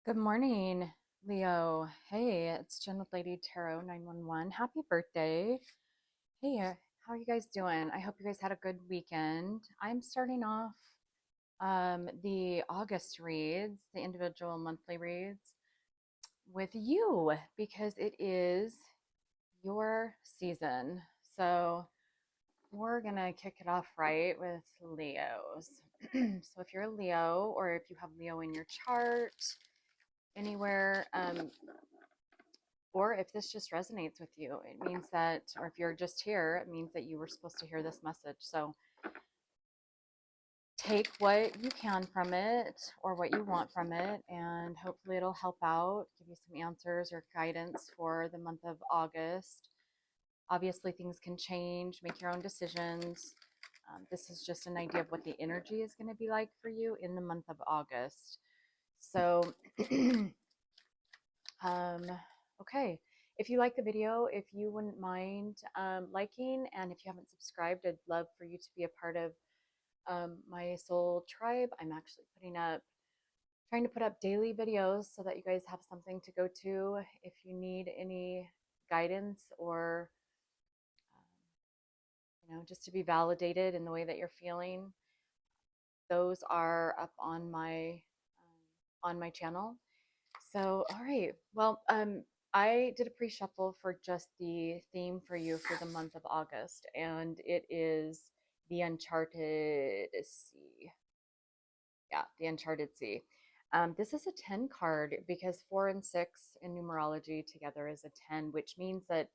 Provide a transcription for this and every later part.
Good morning, Leo. Hey, it's Jen with Lady Tarot 911. Happy birthday. Hey, how are you guys doing? I hope you guys had a good weekend. I'm starting off the August reads, the individual monthly reads, with you because it is your season. So we're going to kick it off right with Leos. So if you're a Leo or if you have Leo in your chart, anywhere, or if this just resonates with you, it means that, or if you're just here, it means that you were supposed to hear this message. So take what you can from it or what you want from it, and hopefully it'll help out, give you some answers or guidance for the month of August. Obviously, things can change, make your own decisions. This is just an idea of what the energy is going to be like for you in the month of August. So, okay. If you like the video, if you wouldn't mind liking, and if you haven't subscribed, I'd love for you to be a part of my soul tribe. I'm actually trying to put up daily videos so that you guys have something to go to if you need any guidance or, just to be validated in the way that you're feeling. Those are up on my channel. So, all right. Well, I did a pre-shuffle for just the theme for you for the month of August, and it is the Uncharted Sea. Yeah, the Uncharted Sea. This is a 10 card because 4 and 6 in numerology together is a 10, which means that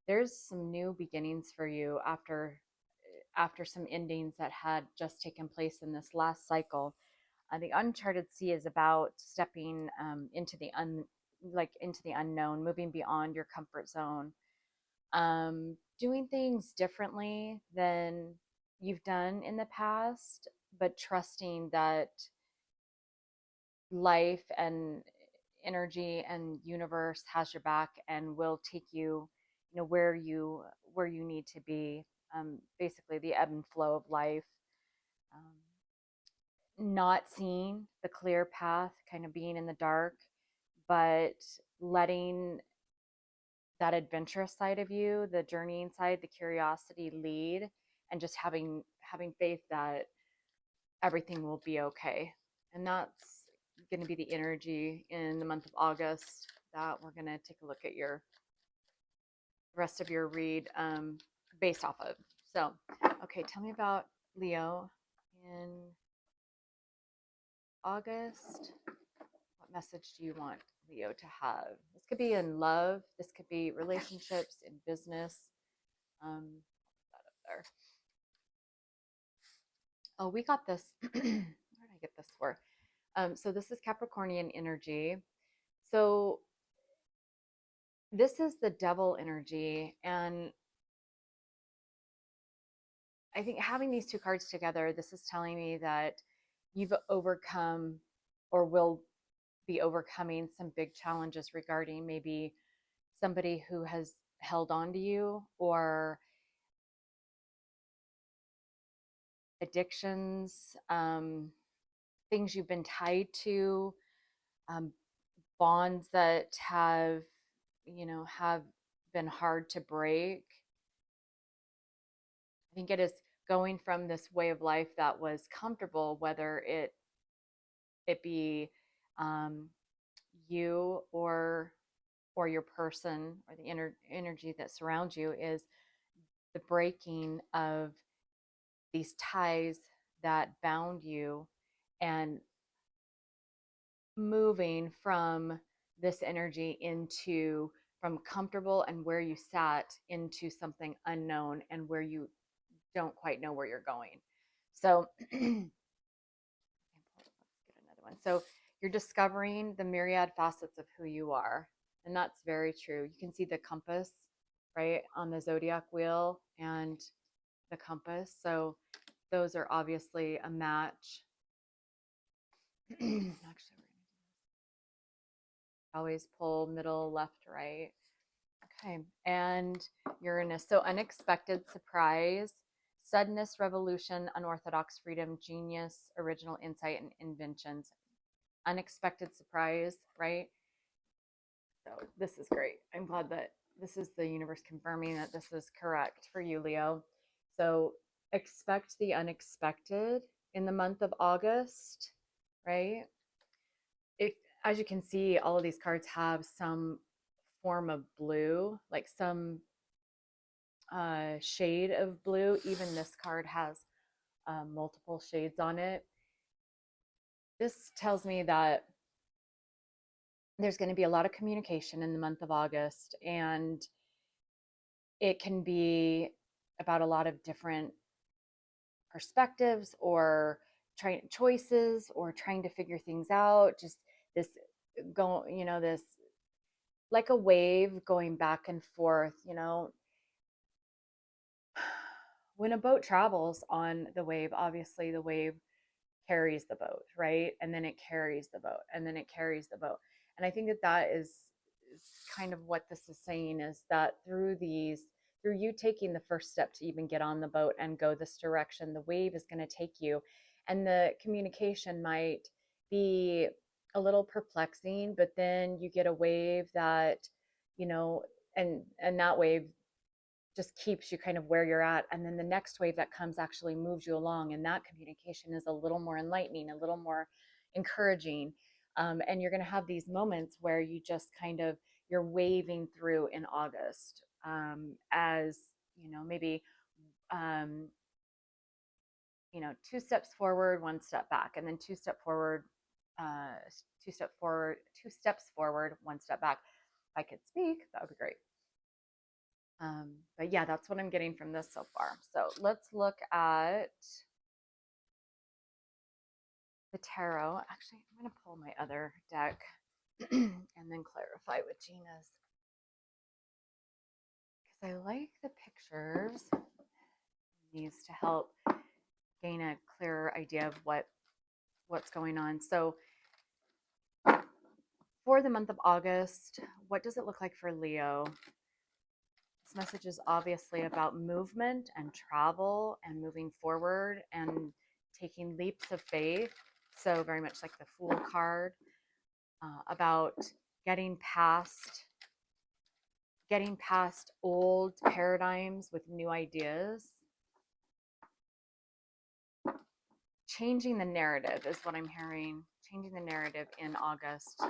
there's some new beginnings for you after some endings that had just taken place in this last cycle. The Uncharted Sea is about stepping into into the unknown, moving beyond your comfort zone, doing things differently than you've done in the past, but trusting that life and energy and universe has your back and will take you, where you need to be. Basically, the ebb and flow of life. Um, Not seeing the clear path, kind of being in the dark, but letting that adventurous side of you, the journeying side, the curiosity lead, and just having faith that everything will be okay. And that's going to be the energy in the month of August that we're going to take a look at your rest of your read based off of. So, okay, tell me about Leo in August. What message do you want Leo to have? This could be in love. This could be relationships, in business. That up there. Oh, we got this. Where did I get this for? So this is Capricornian energy. So this is the devil energy. And I think having these two cards together, this is telling me that you've overcome or will be overcoming some big challenges regarding maybe somebody who has held on to you, or addictions, things you've been tied to, um, bonds that have been hard to break. I think it is going from this way of life that was comfortable, whether it be um, you or your person or the energy that surrounds you, is the breaking of these ties that bound you, and moving from this energy into from comfortable and where you sat into something unknown and where you don't quite know where you're going. So let's get another one. So you're discovering the myriad facets of who you are. And that's very true. You can see the compass right on the zodiac wheel and the compass. So those are obviously a match. Actually, always pull middle, left, right. Okay. And Uranus. So unexpected surprise, suddenness, revolution, unorthodox freedom, genius, original insight, and inventions. unexpected surprise, right? So this is great. I'm glad that this is the universe confirming that this is correct for you, Leo. So expect the unexpected in the month of August, right? If, as you can see, all of these cards have some form of blue, like some shade of blue. Even this card has multiple shades on it. This tells me that there's going to be a lot of communication in the month of August, and it can be about a lot of different perspectives or trying choices or trying to figure things out. Just this go, this like a wave going back and forth, when a boat travels on the wave, obviously the wave carries the boat, right? And then it carries the boat, and then it carries the boat. And I think that is kind of what this is saying, is that through you taking the first step to even get on the boat and go this direction, the wave is going to take you. And the communication might be a little perplexing, but then you get a wave that, you know, and that wave just keeps you kind of where you're at, and then the next wave that comes actually moves you along, and that communication is a little more enlightening, a little more encouraging. And you're going to have these moments where you just kind of, you're waving through in August, as maybe um, two steps forward, one step back, and then uh, two steps forward, one step back. If I could speak, that would be great. But yeah, that's what I'm getting from this so far. So let's look at the tarot. Actually, I'm going to pull my other deck and then clarify with Gina's, because I like the pictures. These to help gain a clearer idea of what's going on. So for the month of August, what does it look like for Leo? This message is obviously about movement and travel and moving forward and taking leaps of faith. So very much like the Fool card, about getting past old paradigms with new ideas. Changing the narrative is what I'm hearing. Changing the narrative in August.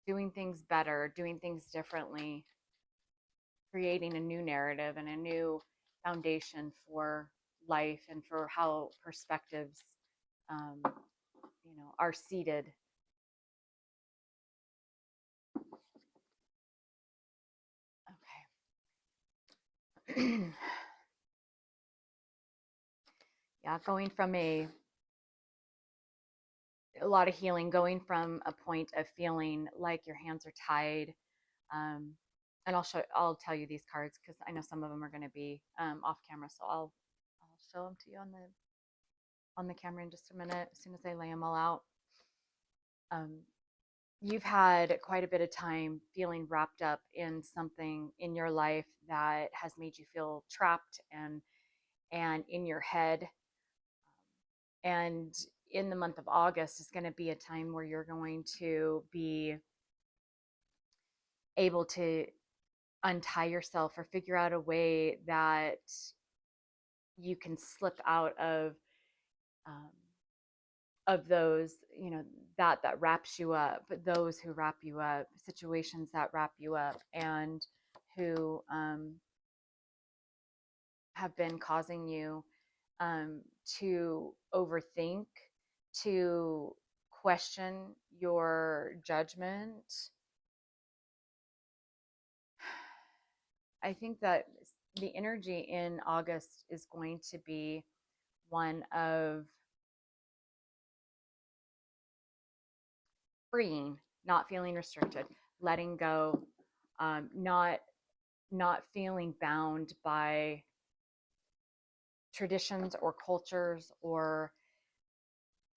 Doing things better, doing things differently, creating a new narrative and a new foundation for life and for how perspectives um, are seated. Okay. Yeah, going from a lot of healing, going from a point of feeling like your hands are tied. Um, and I'll tell you these cards because I know some of them are going to be off camera, so I'll show them to you on the camera in just a minute as soon as I lay them all out. You've had quite a bit of time feeling wrapped up in something in your life that has made you feel trapped and in your head. And in the month of August is going to be a time where you're going to be able to untie yourself or figure out a way that you can slip out of those, that wraps you up, those who wrap you up, situations that wrap you up, and who have been causing you to overthink, to question your judgment. I think that the energy in August is going to be one of freeing, not feeling restricted, letting go, not feeling bound by traditions or cultures or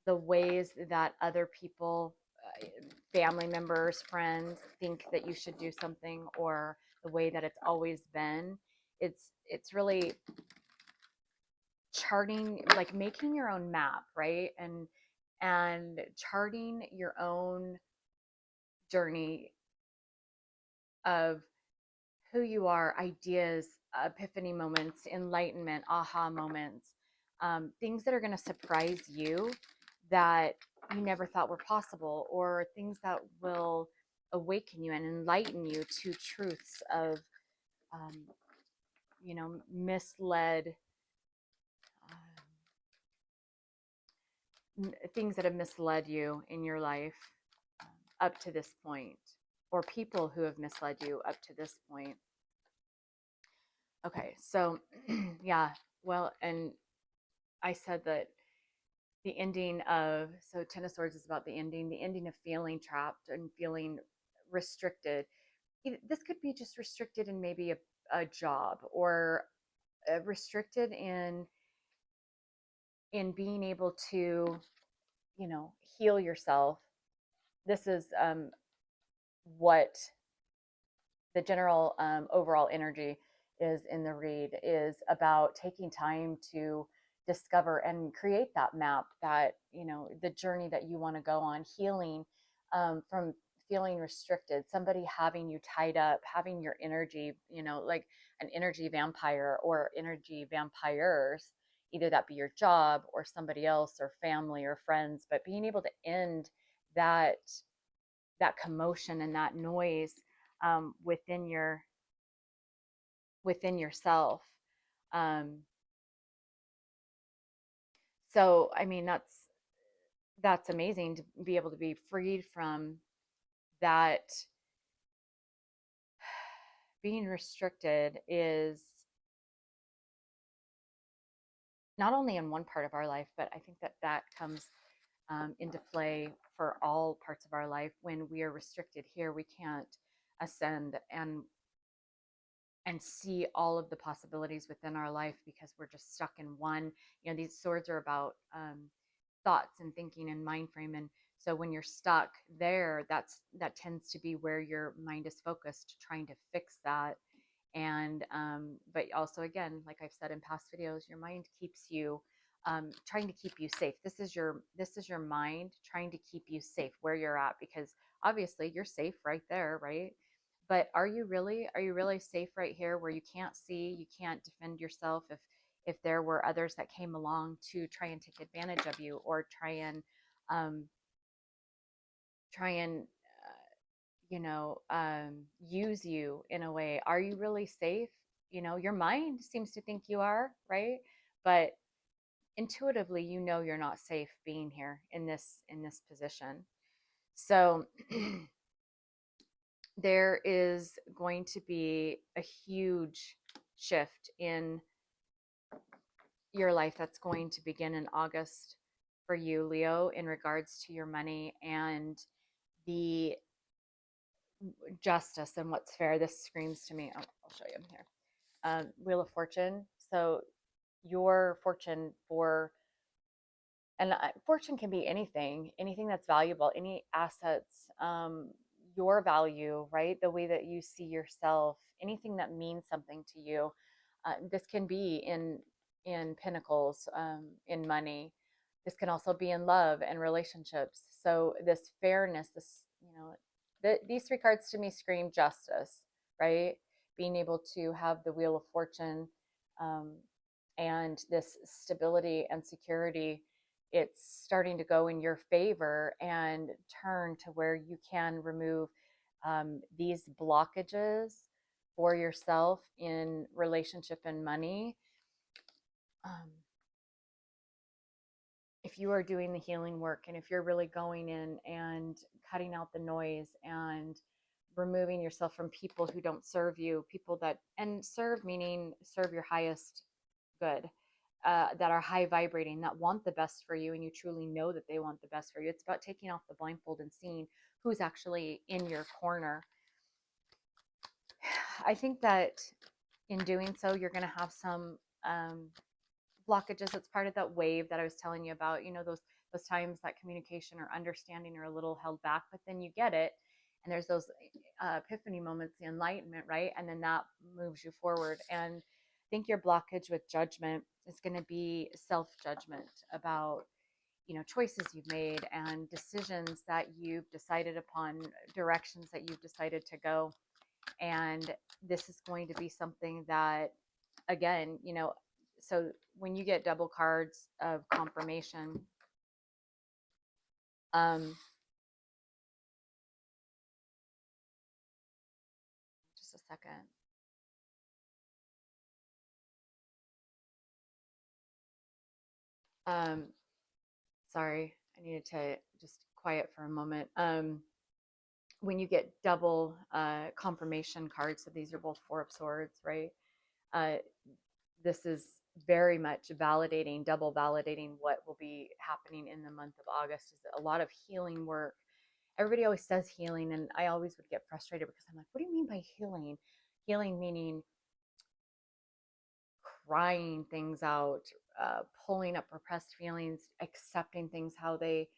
the ways that other people, family members, friends, think that you should do something, or the way that it's always been. It's really charting, like making your own map, right? And and charting your own journey of who you are, ideas, epiphany moments, enlightenment, aha moments, things that are going to surprise you that you never thought were possible, or things that will awaken you and enlighten you to truths of, um, misled things that have misled you in your life up to this point, or people who have misled you up to this point. Okay, so yeah, well, and I said that the ending of, so Ten of Swords is about the ending of feeling trapped and feeling restricted. This could be just restricted in maybe a job, or restricted in being able to, heal yourself. This is what the general overall energy is in the read, is about taking time to discover and create that map, that, the journey that you want to go on, healing from feeling restricted, somebody having you tied up, having your energy, like an energy vampire or energy vampires, either that be your job or somebody else or family or friends, but being able to end that commotion and that noise within yourself. Um, so I mean, that's amazing to be able to be freed from that. Being restricted is not only in one part of our life, but I think that comes into play for all parts of our life. When we are restricted here, we can't ascend and see all of the possibilities within our life, because we're just stuck in one. These swords are about thoughts and thinking and mind frame, and so when you're stuck there, that tends to be where your mind is focused, trying to fix that. And but also, again, like I've said in past videos, your mind keeps you trying to keep you safe. This is your mind trying to keep you safe where you're at, because obviously you're safe right there, right? But are you really safe right here, where you can't see, you can't defend yourself if there were others that came along to try and take advantage of you, or um, try and use you in a way? Are you really safe? Your mind seems to think you are, right? But intuitively, you're not safe being here in this position. So there is going to be a huge shift in your life that's going to begin in August for you, Leo, in regards to your money and the justice and what's fair. This screams to me. I'll show you here. Wheel of Fortune. So your fortune and fortune can be anything that's valuable, any assets, your value, right? The way that you see yourself, anything that means something to you. This can be in pinnacles, in money. This can also be in love and relationships. So this fairness, these three cards to me scream justice, right? Being able to have the Wheel of Fortune, um, and this stability and security, it's starting to go in your favor and turn to where you can remove these blockages for yourself in relationship and money. Um, if you are doing the healing work, and if you're really going in and cutting out the noise and removing yourself from people who don't serve you, people that, and serve meaning serve your highest good, that are high vibrating, that want the best for you, and you truly know that they want the best for you. It's about taking off the blindfold and seeing who's actually in your corner. I think that in doing so, you're going to have some blockages. It's part of that wave that I was telling you about. Those times that communication or understanding are a little held back, but then you get it, and there's those epiphany moments, the enlightenment, right? And then that moves you forward. And I think your blockage with judgment is going to be self-judgment about choices you've made and decisions that you've decided upon, directions that you've decided to go. And this is going to be something that, again, so when you get double cards of confirmation, um, just a second. Um, Sorry, I needed to just quiet for a moment. When you get double confirmation cards, so these are both Four of Swords, right? Uh, this is very much validating, double validating what will be happening in the month of August. Is a lot of healing work. Everybody always says healing, and I always would get frustrated because I'm like, what do you mean by healing? Healing meaning crying things out, pulling up repressed feelings, accepting things how they,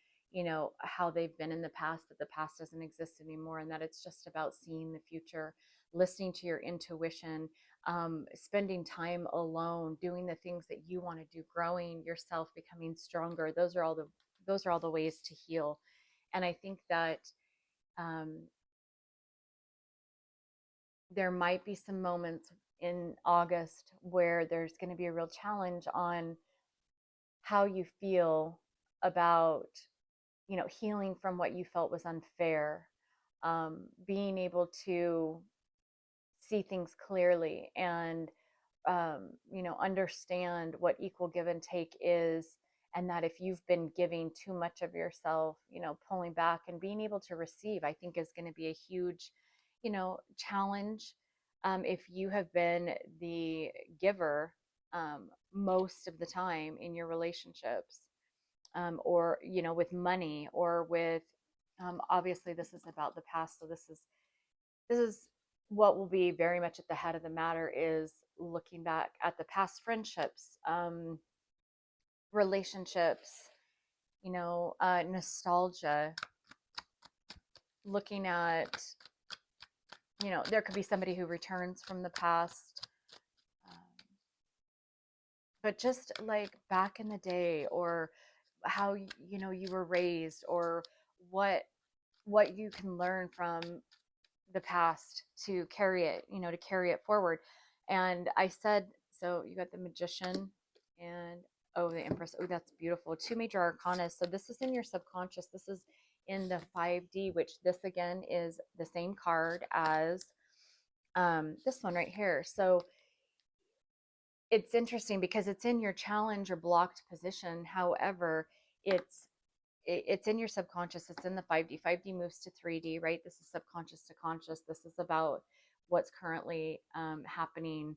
how they've been in the past, that the past doesn't exist anymore, and that it's just about seeing the future, listening to your intuition, spending time alone, doing the things that you want to do, growing yourself, becoming stronger. Those are all the ways to heal. And I think that um, there might be some moments in August where there's going to be a real challenge on how you feel about, healing from what you felt was unfair, being able to see things clearly and, understand what equal give and take is. And that if you've been giving too much of yourself, pulling back and being able to receive, I think is going to be a huge, challenge. If you have been the giver most of the time in your relationships, or, with money or with, obviously this is about the past. So this is what will be very much at the head of the matter, is looking back at the past friendships, relationships, nostalgia, looking at, there could be somebody who returns from the past, um, but just like back in the day, or how, you were raised, or what what you can learn from the past to carry it forward. And I said, so you got the Magician and, oh, the Empress. Oh, that's beautiful. Two major arcana. So this is in your subconscious. This is in the 5D, which this again is the same card as this one right here. So it's interesting because it's in your challenge or blocked position. However, it's it's in your subconscious. It's in the 5D. 5D moves to 3D, right? This is subconscious to conscious. This is about what's currently happening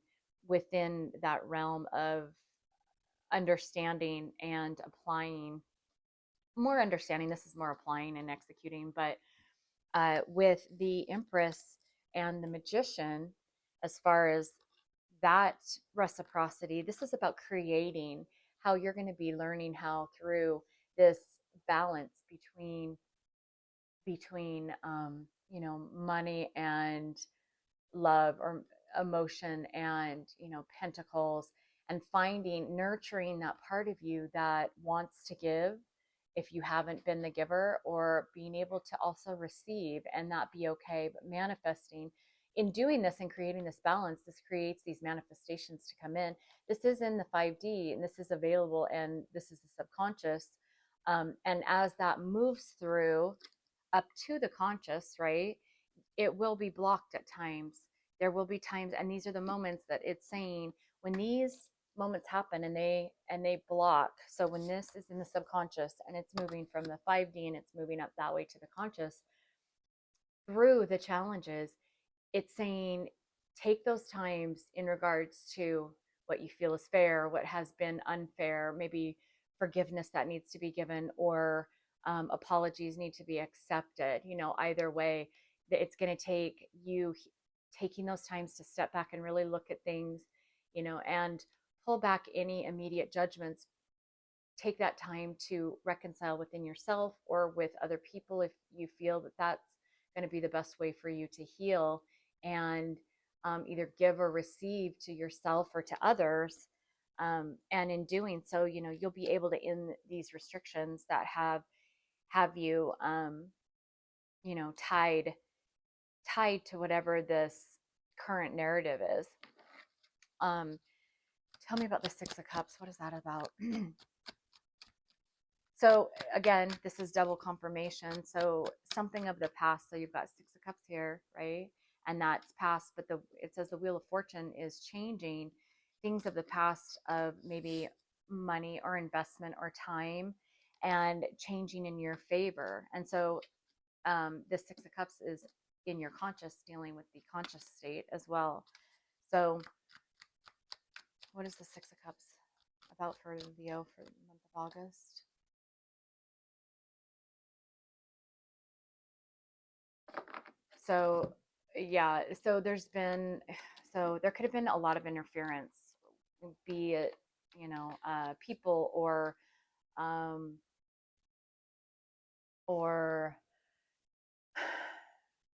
within that realm of understanding and applying. More understanding. This is more applying and executing. But with the Empress and the Magician, as far as that reciprocity, this is about creating how you're going to be learning how, through this balance between money and love, or emotion and, pentacles, and finding, nurturing that part of you that wants to give if you haven't been the giver, or being able to also receive and not be okay, but manifesting. In doing this and creating this balance, this creates these manifestations to come in. This is in the 5D, and this is available, and this is the subconscious. And as that moves through up to the conscious, right, it will be blocked at times. There will be times, and these are the moments that it's saying, when these moments happen and they block. So when this is in the subconscious and it's moving from the 5D and it's moving up that way to the conscious, through the challenges, it's saying, take those times in regards to what you feel is fair, what has been unfair, maybe forgiveness that needs to be given, or apologies need to be accepted. Either way, it's going to take you taking those times to step back and really look at things, and pull back any immediate judgments. Take that time to reconcile within yourself or with other people if you feel that that's going to be the best way for you to heal, and either give or receive to yourself or to others, And in doing so, you'll be able to end these restrictions that have you, tied to whatever this current narrative is. Um, Tell me about the Six of Cups. What is that about? So again, this is double confirmation. So something of the past. So you've got Six of Cups here, right? And that's past, but it says the Wheel of Fortune is changing things of the past, of maybe money or investment or time, and changing in your favor. And so the Six of Cups is in your conscious, dealing with the conscious state as well. So what is the Six of Cups about for Leo for the month of August? So yeah, so there could have been a lot of interference, be it, people um, or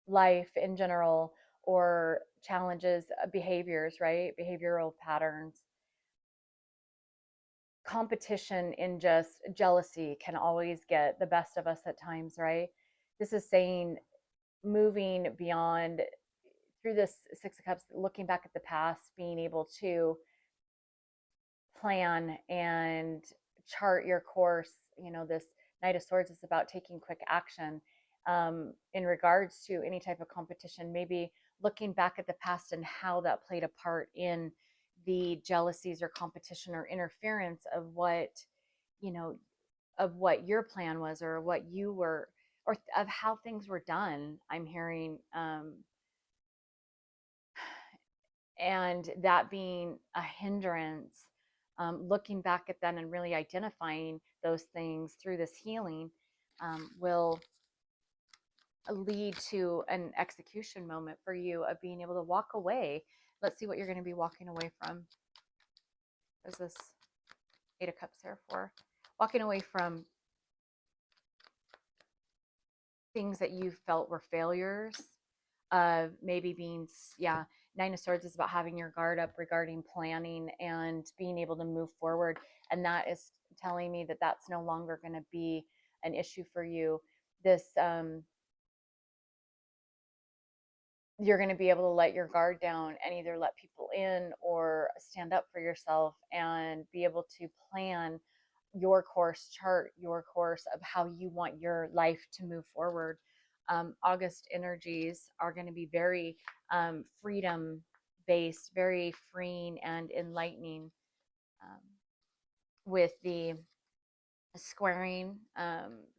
life in general, or challenges, behaviors, right? Behavioral patterns. Competition in just jealousy can always get the best of us at times, right? This is saying moving beyond through this Six of Cups, looking back at the past, being able to plan and chart your course. This Knight of Swords is about taking quick action in regards to any type of competition, maybe looking back at the past and how that played a part in the jealousies or competition or interference of you know what your plan was, or what you were, or of how things were done. I'm hearing, and that being a hindrance. Looking back at that and really identifying those things through this healing will lead to an execution moment for you of being able to walk away. Let's see what you're going to be walking away from. There's this Eight of Cups here for walking away from things that you felt were failures, of maybe being, yeah, Nine of Swords is about having your guard up regarding planning and being able to move forward. And that is telling me that that's no longer going to be an issue for you. This, you're going to be able to let your guard down and either let people in or stand up for yourself and be able to plan your course, chart your course of how you want your life to move forward. August energies are going to be very freedom based, very freeing and enlightening, um, with the squaring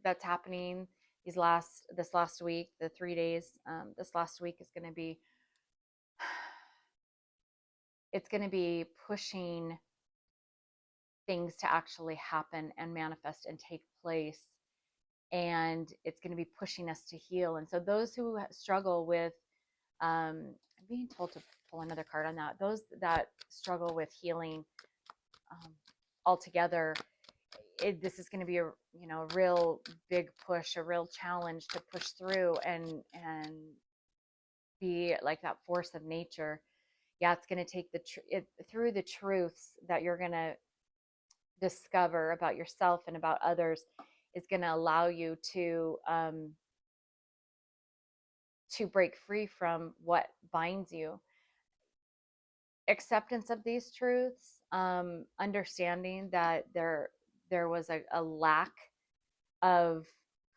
that's happening this last week, the 3 days. This last week is going to be, it's going to be pushing things to actually happen and manifest and take place, and it's going to be pushing us to heal. And so those who struggle with, I'm being told to pull another card on that, those that struggle with healing altogether, this is going to be a real big push, a real challenge to push through and be like that force of nature. Yeah, it's going to take through the truths that you're going to discover about yourself and about others, is going to allow you to break free from what binds you. Acceptance of these truths, understanding that there was a lack of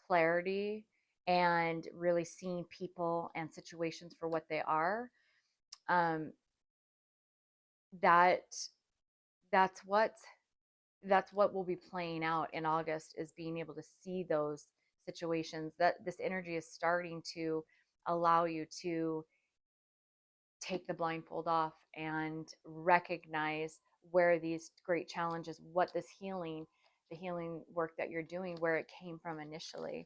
clarity, and really seeing people and situations for what they are. Um, that that's what that's what will be playing out in August, is being able to see those situations. That this energy is starting to allow you to take the blindfold off and recognize where these great challenges, what this healing, the healing work that you're doing, where it came from initially.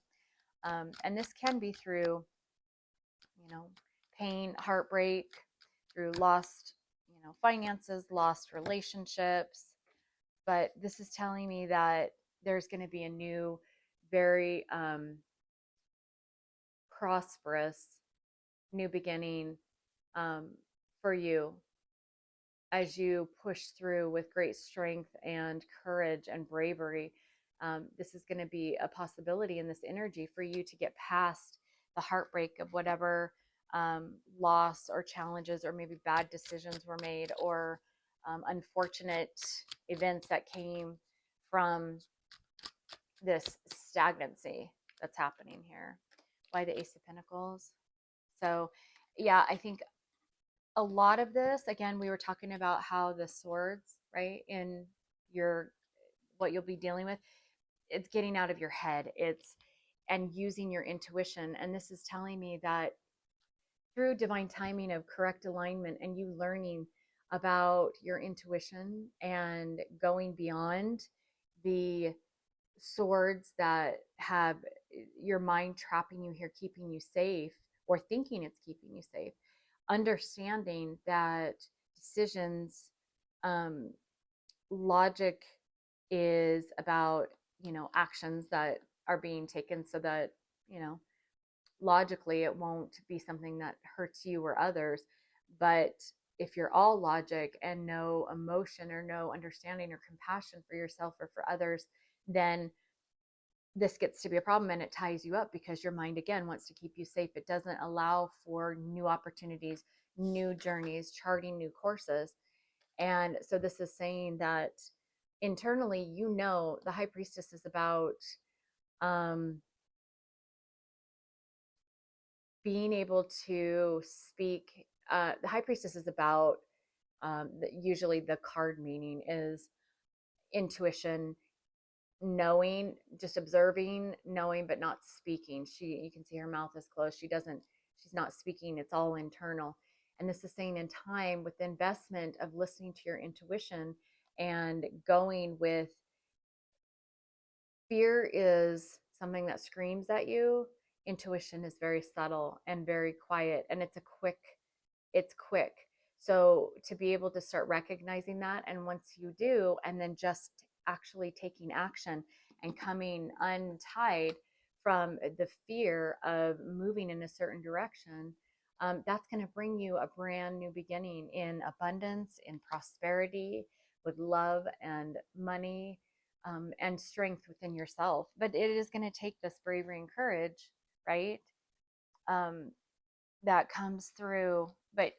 And this can be through, pain, heartbreak, through lost, finances, lost relationships. But this is telling me that there's going to be a new, very prosperous new beginning, um, for you, as you push through with great strength and courage and bravery, this is going to be a possibility in this energy for you to get past the heartbreak of whatever loss or challenges or maybe bad decisions were made, or unfortunate events that came from this stagnancy that's happening here. Why the Ace of Pentacles? So, yeah, I think a lot of this, again, we were talking about how the swords, right, in your what you'll be dealing with, it's getting out of your head. It's and using your intuition. And this is telling me that through divine timing of correct alignment and you learning about your intuition and going beyond the swords that have your mind trapping you here, keeping you safe, or thinking it's keeping you safe, understanding that decisions, um, logic is about, actions that are being taken so that, you know, logically it won't be something that hurts you or others. But if you're all logic and no emotion or no understanding or compassion for yourself or for others, then this gets to be a problem and it ties you up because your mind again wants to keep you safe. It doesn't allow for new opportunities, new journeys, charting new courses. And so this is saying that internally, the high priestess is about um, being able to speak. The high priestess is about usually the card meaning is intuition, knowing, just observing, knowing, but not speaking. You can see her mouth is closed. She's not speaking. It's all internal. And this is saying in time with the investment of listening to your intuition and going with fear is something that screams at you. Intuition is very subtle and very quiet, and it's quick. So to be able to start recognizing that, and once you do, and then just actually taking action and coming untied from the fear of moving in a certain direction, that's going to bring you a brand new beginning in abundance, in prosperity, with love and money, and strength within yourself. But it is going to take this bravery and courage, right? Um, that comes through, but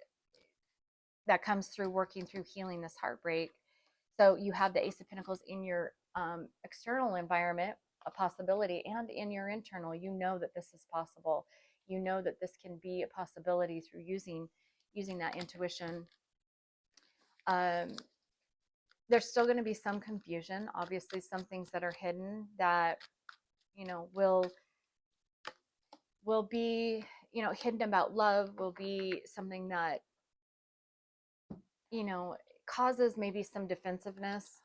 that comes through working through healing this heartbreak. So you have the Ace of Pentacles in your external environment, a possibility, and in your internal, that this is possible. That this can be a possibility through using that intuition. Um, there's still going to be some confusion, obviously, some things that are hidden that will be hidden about love, will be something that you know causes maybe some defensiveness,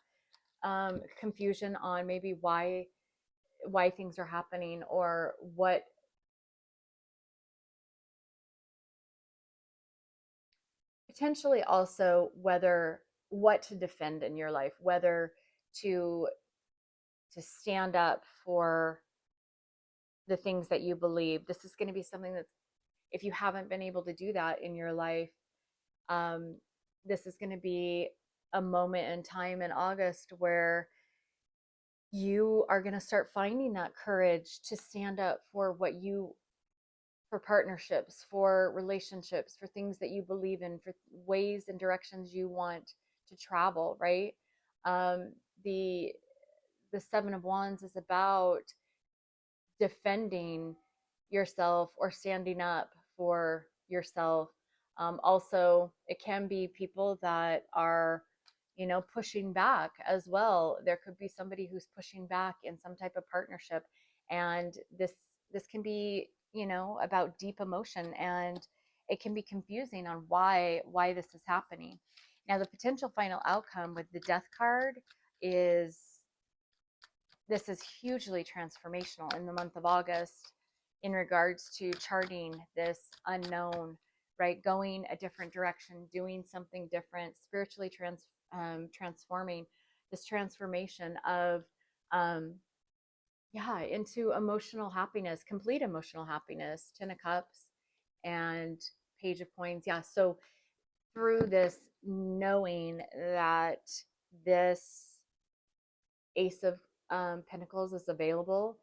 confusion on maybe why things are happening, or what potentially also whether what to defend in your life, whether to stand up for the things that you believe. This is going to be something that's, if you haven't been able to do that in your life, um, this is going to be a moment in time in August where you are going to start finding that courage to stand up for partnerships, for relationships, for things that you believe in, for ways and directions you want to travel, right? Um, the the Seven of Wands is about defending yourself or standing up for yourself. Also, it can be people that are, pushing back as well. There could be somebody who's pushing back in some type of partnership, and this can be, about deep emotion, and it can be confusing on why this is happening. Now, the potential final outcome with the Death card is this is hugely transformational in the month of August in regards to charting this unknown, right? Going a different direction, doing something different, spiritually transforming, this transformation of, um, yeah, into emotional happiness, complete emotional happiness, 10 of Cups and Page of Coins. Yeah. So through this knowing that this Ace of Pentacles is available,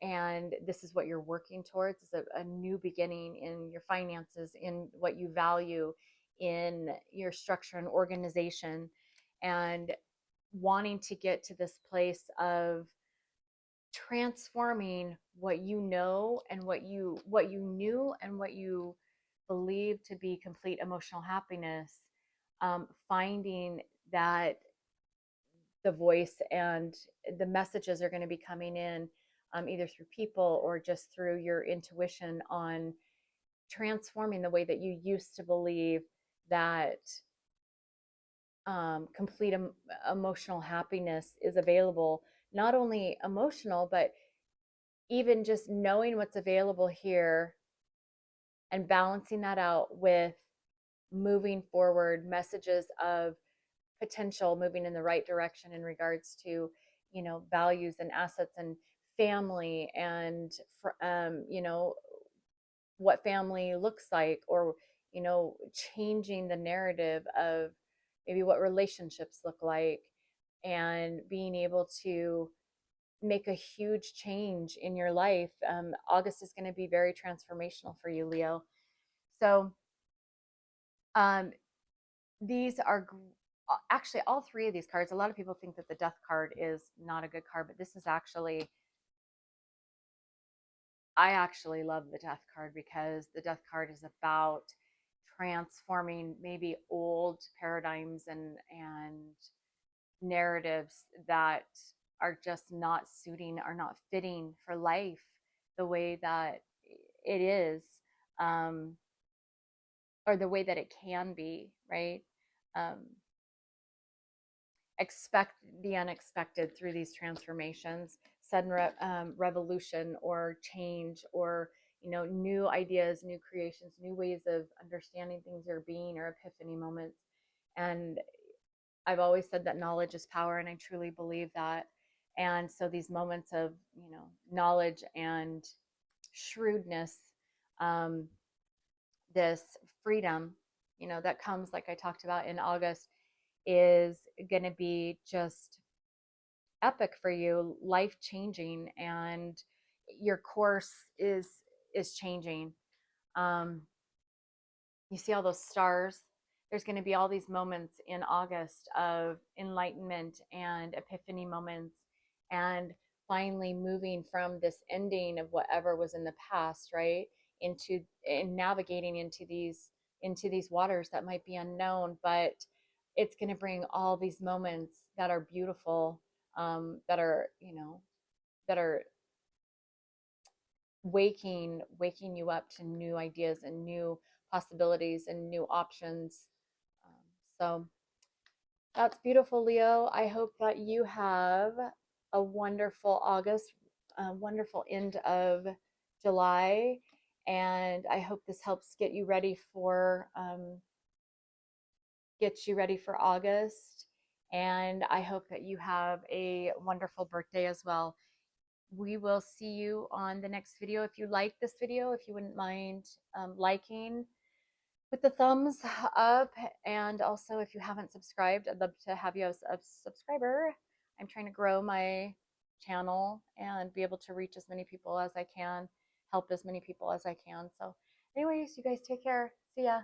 and this is what you're working towards, is a new beginning in your finances, in what you value, in your structure and organization, and wanting to get to this place of transforming what you know and what you knew and what you believe to be complete emotional happiness, finding that the voice and the messages are going to be coming in, either through people or just through your intuition, on transforming the way that you used to believe that complete emotional happiness is available. Not only emotional, but even just knowing what's available here and balancing that out with moving forward messages of potential moving in the right direction in regards to, values and assets and family, and what family looks like, or changing the narrative of maybe what relationships look like, and being able to make a huge change in your life. August is going to be very transformational for you, Leo. So um, these are actually all three of these cards. A lot of people think that the death card is not a good card, but this is actually, I actually love the death card, because the death card is about transforming maybe old paradigms and narratives that are just not suiting, are not fitting for life the way that it is, um, or the way that it can be, right? Um, expect the unexpected through these transformations, sudden revolution or change, or new ideas, new creations, new ways of understanding things, or being, or epiphany moments. And I've always said that knowledge is power, and I truly believe that. And so these moments of knowledge and shrewdness, um, this freedom, that comes, like I talked about in August, is going to be just epic for you, life changing, and your course is changing. Um, you see all those stars. There's going to be all these moments in August of enlightenment and epiphany moments, and finally moving from this ending of whatever was in the past, right, into and navigating into these waters that might be unknown, but it's going to bring all these moments that are beautiful, that are waking you up to new ideas and new possibilities and new options. So that's beautiful, Leo. I hope that you have a wonderful August, a wonderful end of July, and I hope this helps get you ready for August. And I hope that you have a wonderful birthday as well. We will see you on the next video. If you like this video, if you wouldn't mind liking with the thumbs up, and also if you haven't subscribed, I'd love to have you as a subscriber. I'm trying to grow my channel and be able to reach as many people as I can, help as many people as I can. So anyways, you guys take care. See ya.